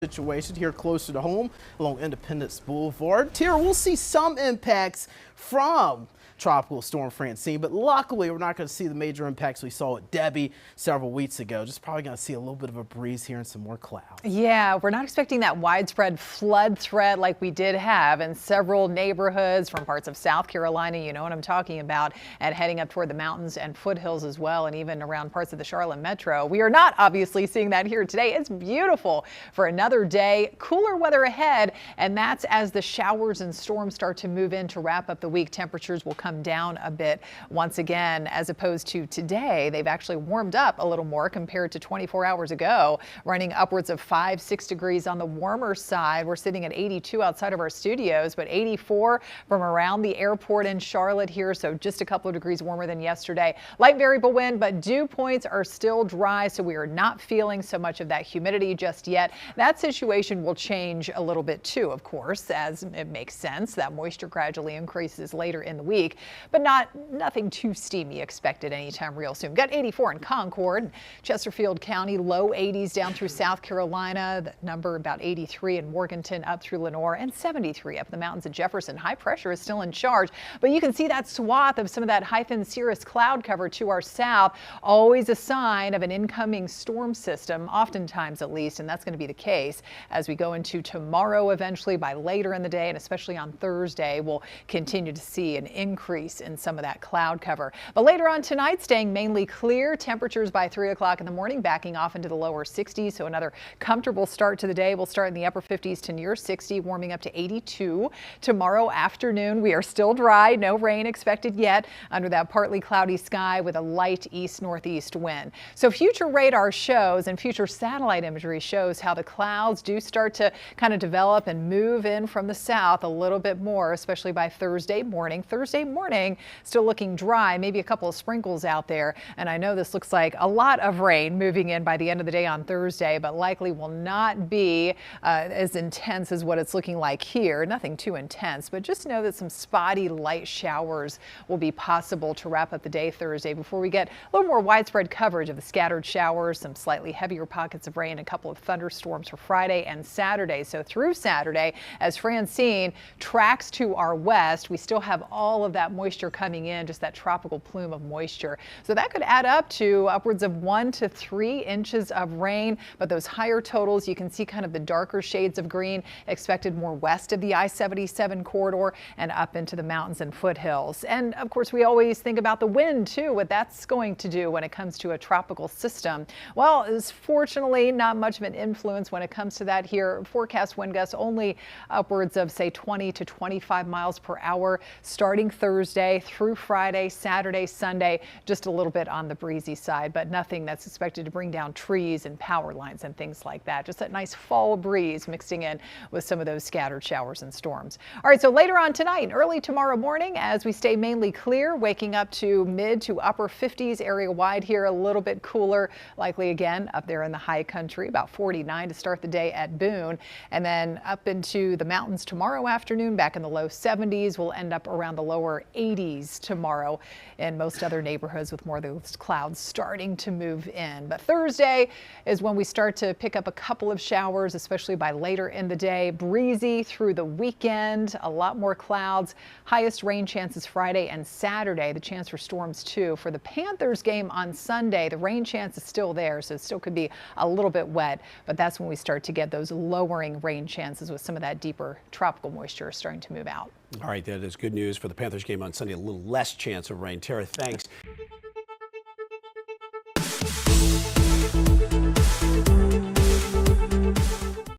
Situation here closer to home along Independence Boulevard. Here we'll see some impacts from Tropical Storm Francine, but luckily we're not going to see the major impacts we saw with Debbie several weeks ago. Just probably going to see a little bit of a breeze here and some more clouds. Yeah, we're not expecting that widespread flood threat like we did have in several neighborhoods from parts of South Carolina. You know what I'm talking about, and heading up toward the mountains and foothills as well, and even around parts of the Charlotte metro. We are not obviously seeing that here today. It's beautiful for another day. Cooler weather ahead, and that's as the showers and storms start to move in to wrap up the week. Temperatures will come down a bit once again, as opposed to today. They've actually warmed up a little more compared to 24 hours ago, running upwards of 5-6 degrees on the warmer side. We're sitting at 82 outside of our studios, but 84 from around the airport in Charlotte here, so just a couple of degrees warmer than yesterday. Light variable wind, but dew points are still dry, so we are not feeling so much of that humidity just yet. That situation will change a little bit too, of course, as it makes sense. That moisture gradually increases later in the week, but nothing too steamy expected anytime real soon. Got 84 in Concord, Chesterfield County, low 80s down through South Carolina. The number about 83 in Morganton up through Lenore, and 73 up the mountains of Jefferson. High pressure is still in charge, but you can see that swath of some of that high-thin cirrus cloud cover to our south. Always a sign of an incoming storm system, oftentimes at least, and that's going to be the case as we go into tomorrow. Eventually by later in the day, and especially on Thursday, we'll continue to see an increase in some of that cloud cover. But later on tonight, staying mainly clear. Temperatures by 3 o'clock in the morning backing off into the lower 60s, so another comfortable start to the day. We'll start in the upper 50s to near 60, warming up to 82. Tomorrow afternoon, we are still dry, no rain expected yet under that partly cloudy sky with a light east-northeast wind. So future radar shows and future satellite imagery shows how the clouds do start to kind of develop and move in from the south a little bit more, especially by Thursday morning. Thursday morning still looking dry, maybe a couple of sprinkles out there, and I know this looks like a lot of rain moving in by the end of the day on Thursday, but likely will not be as intense as what it's looking like here. Nothing too intense, but just know that some spotty light showers will be possible to wrap up the day Thursday before we get a little more widespread coverage of the scattered showers, some slightly heavier pockets of rain, a couple of thunderstorms for Friday and Saturday. So through Saturday, as Francine tracks to our west, we still have all of that moisture coming in, just that tropical plume of moisture. So that could add up to upwards of 1 to 3 inches of rain, but those higher totals, you can see kind of the darker shades of green expected more west of the I-77 corridor and up into the mountains and foothills. And of course, we always think about the wind too, what that's going to do when it comes to a tropical system. Well, it's fortunately not much of an influence when it comes to that here. Forecast wind gusts only upwards of say 20 to 25 miles per hour starting Thursday through Friday, Saturday, Sunday, just a little bit on the breezy side, but nothing that's expected to bring down trees and power lines and things like that. Just that nice fall breeze mixing in with some of those scattered showers and storms. All right, so later on tonight and early tomorrow morning, as we stay mainly clear, waking up to mid to upper 50s area wide here, a little bit cooler, likely again up there in the high country, about 49 to start the day at Boone, and then up into the mountains tomorrow afternoon, back in the low 70s. We'll end up around the lower 80s tomorrow in most other neighborhoods with more of those clouds starting to move in. But Thursday is when we start to pick up a couple of showers, especially by later in the day. Breezy through the weekend, a lot more clouds. Highest rain chances Friday and Saturday. The chance for storms too. For the Panthers game on Sunday, the rain chance is still there, so it still could be a little bit wet, but that's when we start to get those lowering rain chances with some of that deeper tropical moisture starting to move out. All right, that is good news for the Panthers game on Sunday. A little less chance of rain. Tara, thanks.